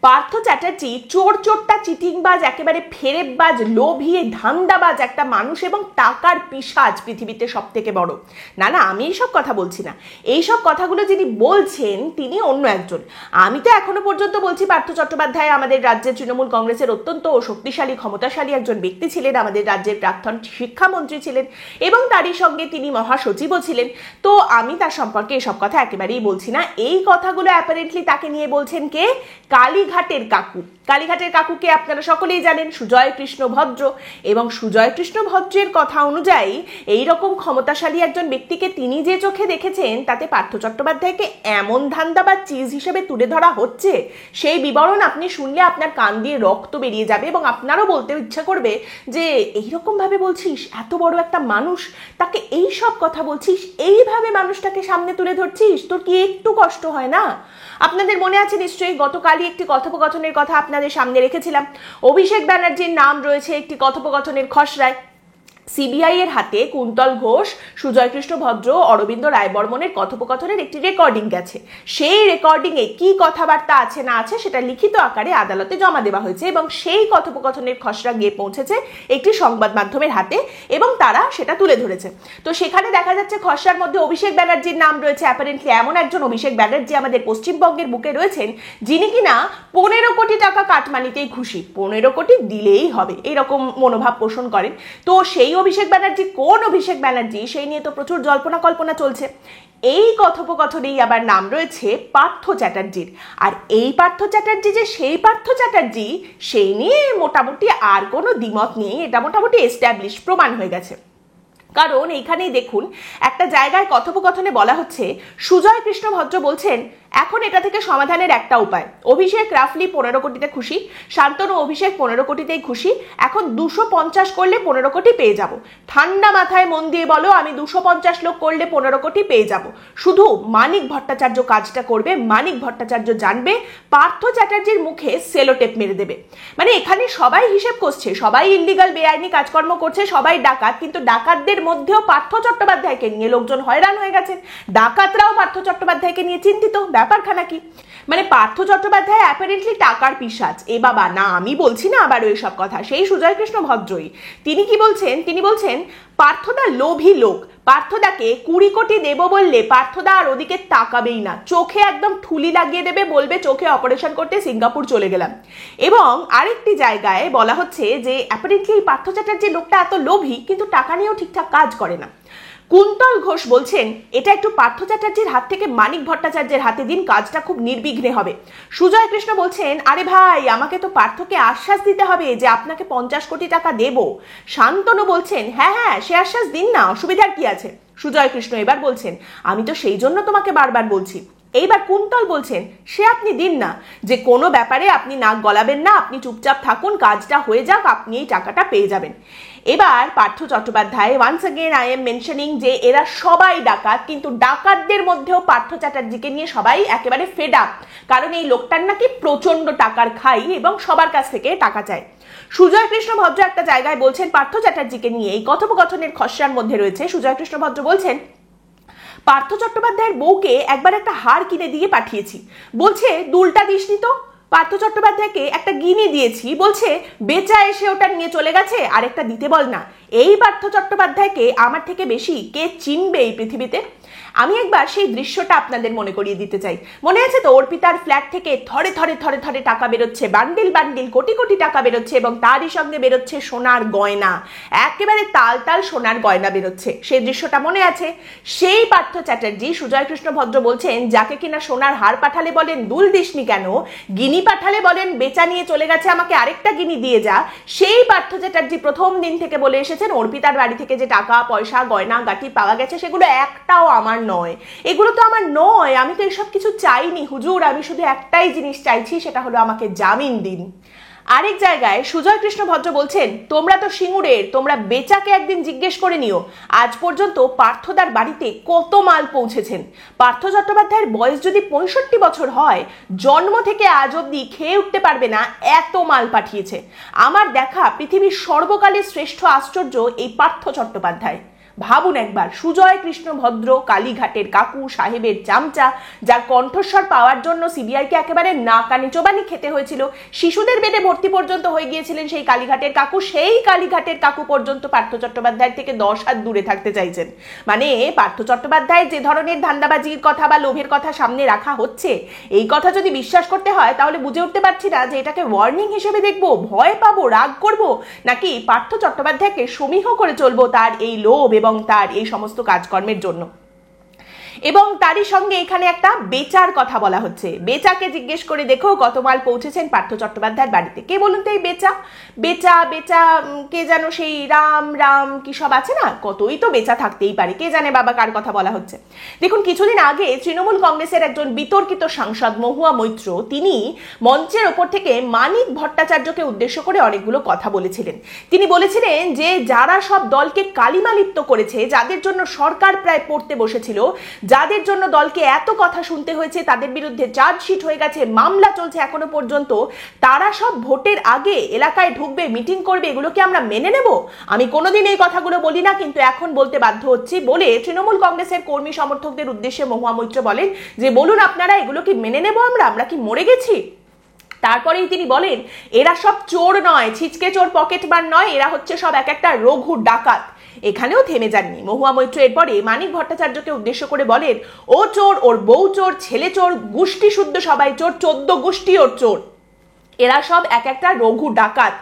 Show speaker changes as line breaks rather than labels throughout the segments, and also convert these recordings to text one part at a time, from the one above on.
পার্থ চ্যাটার্জি চোরটা চিটিংবাজ, একেবারে ফেরেববাজ, লোভী, ধান্দাবাজ একটা মানুষ এবং টাকার পিশাচ পৃথিবীতে সব থেকে বড়। না আমি এইসব কথা বলছি না, এইসব কথাগুলো যিনি বলছেন তিনি অন্য একজন। আমি তো এখনো পর্যন্ত বলছি পার্থ চট্টোপাধ্যায় আমাদের রাজ্যের তৃণমূল কংগ্রেসের অত্যন্ত শক্তিশালী ক্ষমতাশালী একজন ব্যক্তি ছিলেন, আমাদের রাজ্যের প্রাক্তন শিক্ষামন্ত্রী ছিলেন এবং তারই সঙ্গে তিনি মহাসচিবও ছিলেন। তো আমি তার সম্পর্কে এসব কথা একেবারেই বলছি না। এই কথাগুলো অ্যাপারেন্টলি তাকে নিয়ে বলছেন কে? কালীঘাটের কাকু। কালীঘাটের কাকুকে আপনারা সকলেই জানেন, সুজয় কৃষ্ণ ভদ্র। এবং সুজয় কৃষ্ণ ভদ্রের কথা অনুযায়ী এইরকম ক্ষমতাশালী একজন ব্যক্তিকে তিনি যে চোখে দেখেছেন তাতে পার্থ চট্টোপাধ্যায়কে এমন ধান্দা বা চিজ হিসেবে তুলে ধরা হচ্ছে, সেই বিবরণ আপনি শুনলে আপনার কান দিয়ে রক্ত বেরিয়ে যাবে এবং আপনারও বলতে ইচ্ছা করবে যে এইরকম ভাবে বলছিস, এত বড় একটা মানুষ, তাকে এই সব কথা বলছিস, এইভাবে মানুষটাকে সামনে তুলে ধরছিস, তোর কি একটু কষ্ট হয় না? আপনাদের মনে আছে নিশ্চয়ই, গতকালই একটি কথোপকথনের কথা আপনাদের সামনে রেখেছিলাম। অভিষেক ব্যানার্জির নাম রয়েছে একটি কথোপকথনের খসড়ায়। সিবিআই এর হাতে কুন্তল ঘোষ, সুজয় কৃষ্ণ ভদ্র, অরবিন্দ রায় বর্মনের কথোপকথনের একটি রেকর্ডিং গেছে। সেই রেকর্ডিংয়ে কি কথাবার্তা আছে না আছে সেটা লিখিত আকারে আদালতে জমা দেওয়া হয়েছে এবং সেই কথোপকথনের খসড়া গিয়ে পৌঁছেছে একটি সংবাদ মাধ্যমের হাতে এবং তারা সেটা তুলে ধরেছে। তো সেখানে দেখা যাচ্ছে খসড়ার মধ্যে অভিষেক ব্যানার্জির নাম রয়েছে। অ্যাপারেন্টলি এমন একজন অভিষেক ব্যানার্জি আমাদের পশ্চিমবঙ্গের বুকে রয়েছেন যিনি কিনা 15 কোটি টাকা কাটমানিতেই খুশি, 15 কোটি দিলেই হবে, এইরকম মনোভাব পোষণ করেন। তো সেই অভিষেক ব্যানার্জি কোন অভিষেক ব্যানার্জি, সেই নিয়ে তো প্রচুর জল্পনা কল্পনা চলছে। এই কথোপকথনেই আবার নাম রয়েছে পার্থ চ্যাটার্জির। আর এই পার্থ চ্যাটার্জি যে সেই পার্থ চ্যাটার্জি, সেই নিয়ে মোটামুটি আর কোনো দ্বিমত নেই, এটা মোটামুটি এস্টাবলিশ, প্রমাণ হয়ে গেছে। কারণ এইখানেই দেখুন, একটা জায়গায় কথোপকথনে বলা হচ্ছে, সুজয় কৃষ্ণ ভদ্র বলছেন এখন এটা থেকে সমাধানের একটা উপায়। অভিষেক রাফলি 15 কোটিতে খুশি, শান্তনু অভিষেক 15 কোটিতেই খুশি, এখন 250 করলে 15 কোটি পেয়ে যাব। ঠান্ডা মাথায় মন দিয়ে বলো, আমি 250 লোক করলে 15 কোটি পেয়ে যাব। শুধু মানিক ভট্টাচার্য কাজটা করবে, মানিক ভট্টাচার্য জানবে, পার্থ চ্যাটার্জির মুখে সেলোটেপ মেরে দেবে। মানে এখানে সবাই হিসেব করছে, সবাই ইল্লিগাল বেআইনি কাজকর্ম করছে, সবাই ডাকাত, কিন্তু ডাকাতদের মধ্যেও পার্থ চট্টোপাধ্যায়কে নিয়ে লোকজন হয়রান হয়ে গেছেন। ডাকাতরাও পার্থ চট্টোপাধ্যায়কে নিয়ে চিন্তিত। ব্যাপারখানা কি? মানে পার্থ চট্টোপাধ্যায় অ্যাপারেন্টলি টাকার পিশাচ। এ বাবা, না আমি বলছি না আবার ওই সব কথা, সেই সুজয় কৃষ্ণ ভদ্রই। তিনি কি বলছেন? তিনি বলছেন পার্থদা লোভী লোক, পার্থদাকে 20 কোটি দেব বললে পার্থদা আর ওদিকে তাকাবেই না, চোখে একদম ঠুলি লাগিয়ে দেবে, বলবে চোখে অপারেশন করতে সিঙ্গাপুর চলে গেলাম। এবং আরেকটি জায়গায় বলা হচ্ছে যে অ্যাপারেন্টলি পার্থ চ্যাটার্জি লোকটা এত লোভী কিন্তু টাকা নিয়েও ঠিকঠাক কাজ করে না। কুন্তল ঘোষ বলছেন এটা একটু পার্থ চ্যাটার্জির হাত থেকে মানিক ভট্টাচার্যের হাতে দিন, কাজটা খুব নির্বিঘ্নে হবে। সুজয় কৃষ্ণ বলছেন আরে ভাই, আমাকে তো পার্থকে আশ্বাস দিতে হবে যে আপনাকে 50 কোটি টাকা দেব। শান্তনু বলছেন হ্যাঁ সে আশ্বাস দিন না, অসুবিধার কি আছে। সুজয় কৃষ্ণ এবার বলছেন আমি তো সেই জন্য তোমাকে বারবার বলছি। এইবার কুন্তল বলছেন সে আপনি দিন না, যে কোনো ব্যাপারে আপনি নাক গলাবেন না, আপনি চুপচাপ থাকুন, কাজটা হয়ে যাক, আপনি এই টাকাটা পেয়ে যাবেন। এবার Partha Chattopadhyay, once again I am mentioning যে এরা সবাই ডাকাত, কিন্তু ডাকাতদের মধ্যেও পার্থ চ্যাটার্জিকে নিয়ে সবাই একেবারে ফেড আপ, কারণ এই লোকটার নাকি প্রচন্ড টাকার খাই এবং সবার কাছ থেকে টাকা চায়। সুজয় কৃষ্ণ ভদ্র একটা জায়গায় বলছেন পার্থ চ্যাটার্জিকে নিয়ে, এই কথোপকথনের খসড়ার মধ্যে রয়েছে, সুজয় কৃষ্ণ ভদ্র বলছেন পার্থ চট্টোপাধ্যায়ের বউকে একবার একটা হার কিনে দিয়ে পাঠিয়েছি, বলছে দুলটা দিসনি তো। পার্থ চট্টোপাধ্যায়কে একটা গিনি দিয়েছি, বলছে বেচা এসে ওটা নিয়ে চলে গেছে, আরেকটা দিতে বল না। এই পার্থ চট্টোপাধ্যায়কে আমার থেকে বেশি কে চিনবে এই পৃথিবীতে? আমি একবার সেই দৃশ্যটা আপনাদের মনে করিয়ে দিতে চাই। মনে আছে তো, অর্পিতার ফ্ল্যাট থেকে থরে থরে থরে থরে টাকা বেরোচ্ছে, বান্ডিল বান্ডিল কোটি কোটি টাকা বেরোচ্ছে এবং তারই সঙ্গে বেরোচ্ছে সোনার গয়না, একেবারে তাল তাল সোনার গয়না বেরোচ্ছে। সেই দৃশ্যটা মনে আছে? সেই পার্থ চ্যাটার্জি সুজয় কৃষ্ণ ভদ্র বলছেন যাকে কিনা সোনার হার পাঠালে বলেন দুল দিসনি কেন, গিনি পাঠালে বলেন বেচা নিয়ে চলে গেছে, আমাকে আরেকটা গিনি দিয়ে যা। সেই পার্থ চ্যাটার্জি প্রথম দিন থেকে বলে এসেছেন অর্পিতার বাড়ি থেকে যে টাকা পয়সা গয়না গাটি পাওয়া গেছে সেগুলো একটাও আমার নয়, এগুলো তো আমার নয়, আমি তো এসব কিছু চাইনি হুজুর, আমি শুধু একটাই জিনিস চাইছি, সেটা হলো আমাকে জামিন দিন। আরেক জায়গায় সুজয় কৃষ্ণ ভদ্র বলছেন তোমরা তো সিঙ্গুরের, তোমরা বেচাকে একদিন জিজ্ঞেস করে নিও আজ পর্যন্ত পার্থদার বাড়িতে কত মাল পৌঁছেছেন। পার্থ চট্টোপাধ্যায়ের বয়স যদি 65 বছর হয়, জন্ম থেকে আজ অব্দি খেয়ে উঠতে পারবে না এত মাল পাঠিয়েছে। আমার দেখা পৃথিবীর সর্বকালের শ্রেষ্ঠ আশ্চর্য এই পার্থ চট্টোপাধ্যায়। ভাবুন একবার, সুজয় কৃষ্ণ ভদ্র, কালীঘাটের কাকু, সাহেবের চামচা, যার কণ্ঠস্বর পাওয়ার জন্য সিবিআইকে একেবারে নাকানি চোবানি খেতে হয়েছিল, শিশুদের বেডে ভর্তি পর্যন্ত হয়ে গিয়েছিলেন সেই কালীঘাটের কাকু, সেই কালীঘাটের কাকু পর্যন্ত পার্থ চট্টোপাধ্যায়ের থেকে 10 হাত দূরে থাকতে চাইছেন। মানে পার্থ চট্টোপাধ্যায় যে ধরনের ধান্দাবাজির কথা বা লোভের কথা সামনে রাখা হচ্ছে, এই কথা যদি বিশ্বাস করতে হয় তাহলে বুঝে উঠতে পারছি না যে এটাকে ওয়ার্নিং হিসেবে দেখবো, ভয় পাবো, রাগ করব, নাকি পার্থ চট্টোপাধ্যায়কে সমীহ করে চলবো তার এই লোভ এবং তার এই সমস্ত কাজকর্মের জন্য। এবং তারই সঙ্গে এখানে একটা বেচার কথা বলা হচ্ছে। বেচাকে জিজ্ঞেস করে দেখো কত মাল পৌঁছেছেন পার্থ চট্টোপাধ্যায়ের বাড়িতে। কে বলুন তো এই বেচা? বেচা বেচা কে যেন সেই রাম রাম কি সব আছে না, কতই তো বেচা থাকতেই পারে, কে জানে বাবা কার কথা বলা হচ্ছে। দেখুন, কিছুদিন আগে তৃণমূল কংগ্রেসের একজন বিতর্কিত সাংসদ মহুয়া মৈত্র, তিনি মঞ্চের ওপর থেকে মানিক ভট্টাচার্যকে উদ্দেশ্য করে অনেকগুলো কথা বলেছিলেন। তিনি বলেছিলেন যে যারা সব দলকে কালিমালিপ্ত করেছে, যাদের জন্য সরকার প্রায় পড়তে বসেছিল, যাদের জন্য দলকে এত কথা শুনতে হয়েছে, তাদের বিরুদ্ধে চার্জশিট হয়ে গেছে, মামলা চলছে এখনো পর্যন্ত, তারা সব ভোটের আগে এলাকায় ঢুকবে, মিটিং করবে, এগুলো কি আমরা মেনে নেব? আমি কোনোদিন এই কথাগুলো বলি না, কিন্তু এখন বলতে বাধ্য হচ্ছি বলে তৃণমূল কংগ্রেসের কর্মী সমর্থকদের উদ্দেশ্যে মহুয়া মৈত্র বলেন যে বলুন আপনারা, এগুলো কি মেনে নেব আমরা কি মরে গেছি? তারপরেই তিনি বলেন এরা সব চোর নয়, ছিচকে চোর, পকেটমার নয়, এরা হচ্ছে সব এক একটা রঘু ডাকাত। এখানেও থেমে যাননি মহুয়া মৈত্র, এরপরে মানিক ভট্টাচার্যকে উদ্দেশ্য করে বলেন ও চোর, ওর বউ চোর, ছেলে চোর, গোষ্ঠী শুদ্ধ সবাই চোর, 14 গোষ্ঠী ওর চোর, এরা সব এক একটা রঘু ডাকাত,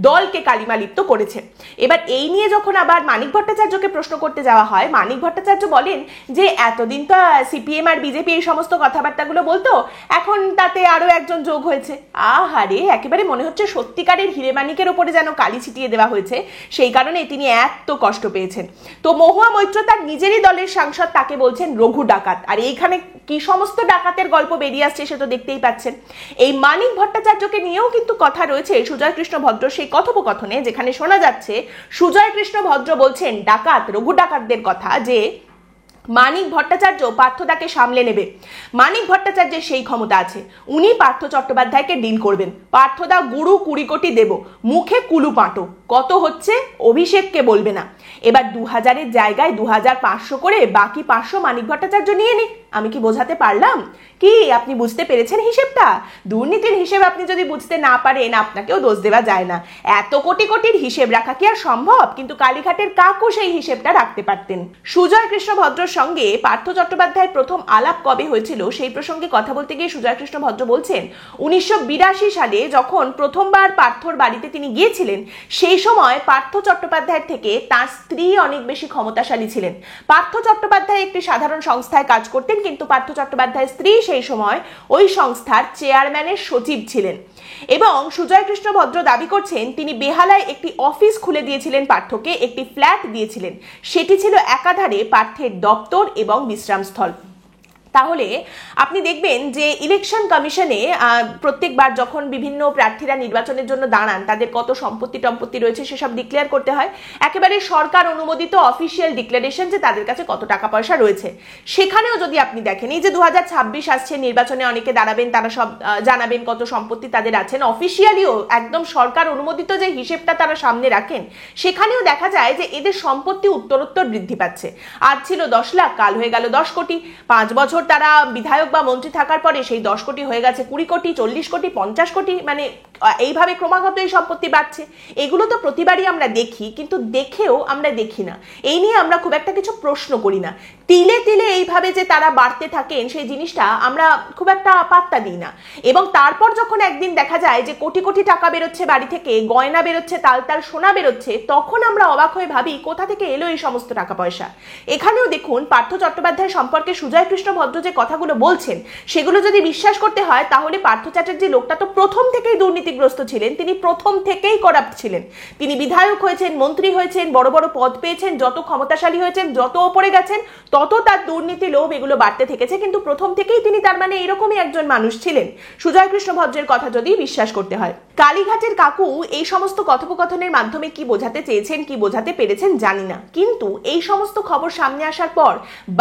দলকে কালিমালিপ্ত করেছে। এবার এই নিয়ে যখন আবার মানিক ভট্টাচার্যকে প্রশ্ন করতে যাওয়া হয়, মানিক ভট্টাচার্য বলেন যে এতদিন তো সিপিএম আর বিজেপি এই সমস্ত কথাবার্তাগুলো বলতো, এখন তাতে আরো একজন যোগ হয়েছে। আহারে, একেবারে মনে হচ্ছে সত্যিকারের হিরে মানিকের ওপরে যেন কালি ছিটিয়ে দেওয়া হয়েছে, সেই কারণে তিনি এত কষ্ট পেয়েছেন। তো মহুয়া মৈত্র তার নিজেরই দলের সাংসদ, তাকে বলছেন রঘু ডাকাত। আর এইখানে কি সমস্ত ডাকাতের গল্প বেরিয়ে আসছে সে তো দেখতেই পাচ্ছেন। এই মানিক ভট্টাচার্যকে নিয়েও কিন্তু কথা রয়েছে সুজয় কৃষ্ণ ভদ্র সেই কথোপকথনে, যেখানে শোনা যাচ্ছে সুজয় কৃষ্ণ ভদ্র বলছেন ডাকাত, রঘু ডাকাতদের কথা, যে মানিক ভট্টাচার্য পার্থদাকে সামলে নেবে। মানিক ভট্টাচার্যের সেই ক্ষমতা আছে, উনি পার্থ চট্টোপাধ্যায়কে ডিল করবেন। পার্থদা গুরু 20 কোটি দেব, মুখে কুলু পাঁটো, কত হচ্ছে অভিষেককে বলবে না। এবার 2000-এর জায়গায় 2500 করে বাকি 500 মানিক ভট্টাচার্য নিয়ে নিক। আমি কি বোঝাতে পারলাম? কি আপনি বুঝতে পেরেছেন হিসেবটা? দুর্নীতির হিসেব আপনি যদি বুঝতে না পারেন, আপনাকেও দোষ দেওয়া যায় না। এত কোটি কোটির হিসেব রাখা কি আর সম্ভব? কিন্তু কালীঘাটের কাকু সেই হিসেবটা রাখতে পারতেন। সুজয় কৃষ্ণ ভদ্রর সঙ্গে পার্থ চট্টোপাধ্যায়ের প্রথম আলাপ কবে হয়েছিল সেই প্রসঙ্গে কথা বলতে গিয়ে সুজয় কৃষ্ণ ভদ্র বলছেন 1982 সালে যখন প্রথমবার পার্থর বাড়িতে তিনি গিয়েছিলেন, সেই সময় পার্থ চট্টোপাধ্যায়ের থেকে তার স্ত্রী অনেক বেশি ক্ষমতাশালী ছিলেন। পার্থ চট্টোপাধ্যায় একটি সাধারণ সংস্থায় কাজ করতেন, কিন্তু পার্থ চট্টোপাধ্যায়ের স্ত্রী সেই সময় ওই সংস্থার চেয়ারম্যানের সচিব ছিলেন। এবং সুজয় কৃষ্ণ ভদ্র দাবি করছেন তিনি বেহালায় একটি অফিস খুলে দিয়েছিলেন পার্থকে, একটি ফ্ল্যাট দিয়েছিলেন, সেটি ছিল একাধারে পার্থের দপ্তর এবং বিশ্রামস্থল। তাহলে আপনি দেখবেন যে ইলেকশন কমিশনে প্রত্যেকবার যখন বিভিন্ন প্রার্থীরা নির্বাচনের জন্য দাঁড়ান, তাদের কত সম্পত্তি রয়েছে সেসব ডিক্লেয়ার করতে হয়, একেবারে সরকার অনুমোদিত অফিসিয়াল ডিক্লারেশন যে তাদের কাছে কত টাকা পয়সা রয়েছে। সেখানেও যদি আপনি দেখেন, এই যে 2026 আসছে, নির্বাচনে অনেকে দাঁড়াবেন, তারা সব জানাবেন কত সম্পত্তি তাদের আছেন, অফিসিয়ালিও একদম সরকার অনুমোদিত যে হিসেবটা তারা সামনে রাখেন, সেখানেও দেখা যায় যে এদের সম্পত্তি উত্তরোত্তর বৃদ্ধি পাচ্ছে। আজ ছিল 10 লাখ, কাল হয়ে গেল 10 কোটি, 5 বছর তারা বিধায়ক বা মন্ত্রী থাকার পরে সেই 10 কোটি হয়ে গেছে 20 কোটি, 40 কোটি, 50 কোটি, মানে এইভাবে ক্রমাগত এই সম্পত্তি বাড়ছে। এগুলো তো প্রতিবারই আমরা দেখি, কিন্তু দেখেও আমরা দেখি না, এই নিয়ে আমরা খুব একটা কিছু প্রশ্ন করি না। তিলে তিলে এইভাবে যে তারা বাড়তে থাকেন সেই জিনিসটা আমরা খুব একটা পাত্তা দিই না। এবং তারপর যখন একদিন দেখা যায় যে কোটি কোটি টাকা বেরোচ্ছে বাড়ি থেকে, গয়না বেরোচ্ছে, তাল তাল সোনা বেরোচ্ছে, তখন আমরা অবাক হয়ে ভাবি কোথা থেকে এলো এই সমস্ত টাকা পয়সা। এখানেও দেখুন পার্থ চট্টোপাধ্যায় সম্পর্কে সুজয় কৃষ্ণ ভদ্র যে কথাগুলো বলছেন, সেগুলো যদি বিশ্বাস করতে হয় তাহলে পার্থ চ্যাটার্জি লোকটা তো প্রথম থেকেই দুর্নীতিগ্রস্ত ছিলেন, তিনি প্রথম থেকেই করাপ্ট ছিলেন। তিনি বিধায়ক হয়েছেন, মন্ত্রী হয়েছেন, বড় বড় পদ পেয়েছেন, যত ক্ষমতাশালী হয়েছেন, যত ওপরে গেছেন, তত তার দুর্নীতি, লোভ এগুলো বাড়তে থেকেছে। কিন্তু প্রথম থেকেই তিনি তার মানে এরকমই একজন মানুষ ছিলেন, সুজয় কৃষ্ণ ভদ্রের কথা যদি বিশ্বাস করতে হয়। কালীঘাটের কাকু এই সমস্ত কথোপকথনের মাধ্যমে কি বোঝাতে চেয়েছেন, কি বোঝাতে পেরেছেন জানি না, কিন্তু এই সমস্ত খবর সামনে আসার পর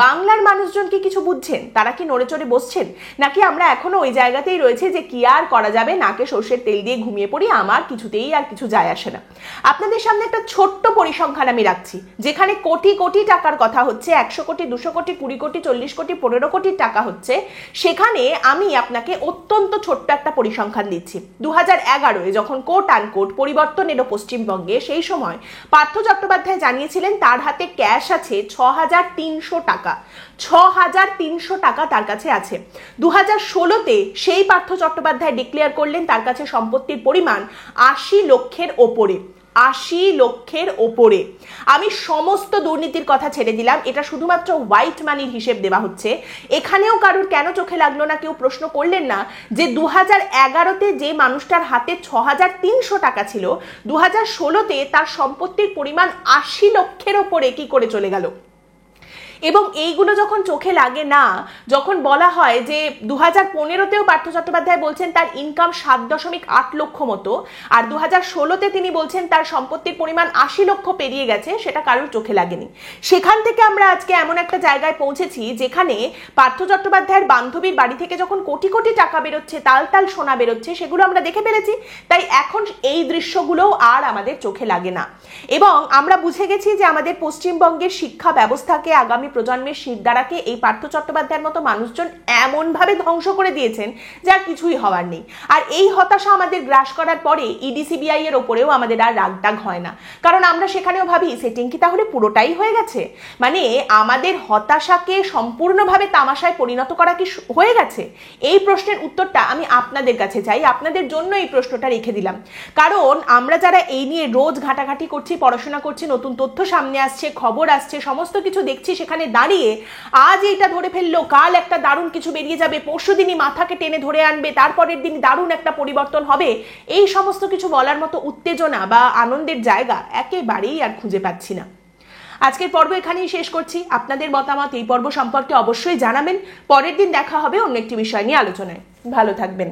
বাংলার মানুষজন কি কিছু বুঝছেন? তারা কি নড়ে চড়ে বসছেন, নাকি আমরা এখনো ওই জায়গাতেই রয়েছে যে কি আর করা যাবে, নাকে সর্ষের তেল দিয়ে ঘুমিয়ে পড়ি, আমার কিছুতেই আর কিছু যায় আসে না? আপনাদের সামনে একটা ছোট্ট পরিসংখ্যান আমি রাখছি, যেখানে কোটি কোটি টাকার কথা হচ্ছে, 100 কোটি, 200 কোটি, 20 কোটি, 40 কোটি, 15 কোটির টাকা হচ্ছে। সেখানে আমি আপনাকে অত্যন্ত ছোট্ট একটা পরিসংখ্যান দিচ্ছি। 2011-এ যখন কোট আনকোট পরিবর্তন এলো পশ্চিমবঙ্গে, সেই সময় পার্থ চট্টোপাধ্যায় জানিয়েছিলেন তার হাতে ক্যাশ আছে 6300 টাকা। 6300 টাকা তার কাছে আছে। 2016-তে সেই পার্থ চট্টোপাধ্যায় ডিক্লেয়ার করলেন তার কাছে সম্পত্তির পরিমাণ 80 লক্ষের ওপরে। 80 লক্ষের ওপরে। আমি সমস্ত দুর্নীতির কথা ছেড়ে দিলাম, এটা শুধুমাত্র হোয়াইট মানির হিসেব দেওয়া হচ্ছে। এখানেও কারুর কেন চোখে লাগলো না, কেউ প্রশ্ন করলেন না যে 2011-তে যে মানুষটার হাতে 6300 টাকা ছিল, 2016-তে তার সম্পত্তির পরিমাণ 80 লক্ষের ওপরে কি করে চলে গেল? এবং এইগুলো যখন চোখে লাগে না, যখন বলা হয় যে 2015-তেও পার্থ চট্টোপাধ্যায় বলছেন তার ইনকাম 7.8 লক্ষ মতো, আর 2016-তে তিনি বলছেন তার সম্পত্তির পরিমাণ 80 লক্ষ পেরিয়ে গেছে, সেটা কারোর চোখে লাগেনি। সেখান থেকে আমরা আজকে এমন একটা জায়গায় পৌঁছেছি যেখানে পার্থ চট্টোপাধ্যায়ের বান্ধবীর বাড়ি থেকে যখন কোটি কোটি টাকা বেরোচ্ছে, তাল তাল সোনা বেরোচ্ছে, সেগুলো আমরা দেখে ফেলেছি। তাই এখন এই দৃশ্যগুলোও আর আমাদের চোখে লাগে না, এবং আমরা বুঝে গেছি যে আমাদের পশ্চিমবঙ্গের শিক্ষা ব্যবস্থাকে, আগামী প্রজন্মের শিরদাঁড়াকে এই পার্থ চট্টোপাধ্যায়ের মতো মানুষজন এমন ভাবে ধ্বংস করে দিয়েছেন যা কিছুই হওয়ার নেই। আর এই হতাশা আমাদের গ্রাস করার পরে ইডি সিবিআই এর ওপরেও আমাদের আর রাগটাগ হয় না, কারণ আমরা সেখানেও ভাবি সেটিং কি তাহলে পুরোটাই হয়ে গেছে? মানে আমাদের হতাশাকে সম্পূর্ণভাবে তামাশায় পরিণত করা কি হয়ে গেছে? এই প্রশ্নের উত্তরটা আমি আপনাদের কাছে চাই, আপনাদের জন্য এই প্রশ্নটা রেখে দিলাম। কারণ আমরা যারা এই নিয়ে রোজ ঘাটাঘাটি করছি, পড়াশোনা করছি, নতুন তথ্য সামনে আসছে, খবর আসছে, সমস্ত কিছু দেখছি, সেখানে দাঁড়িয়ে আজ এইটা ধরে ফেললো, কাল একটা দারুণ কিছু বেরিয়ে যাবে, পরশু দিনই মাথাকে টেনে ধরে আনবে, তারপরের দিন দারুণ একটা পরিবর্তন হবে, এই সমস্ত কিছু বলার মতো উত্তেজনা বা আনন্দের জায়গা একেবারেই আর খুঁজে পাচ্ছি না। আজকের পর্ব এখানেই শেষ করছি। আপনাদের মতামত এই পর্ব সম্পর্কে অবশ্যই জানাবেন। পরের দিন দেখা হবে অন্য একটি বিষয় নিয়ে আলোচনায়। ভালো থাকবেন।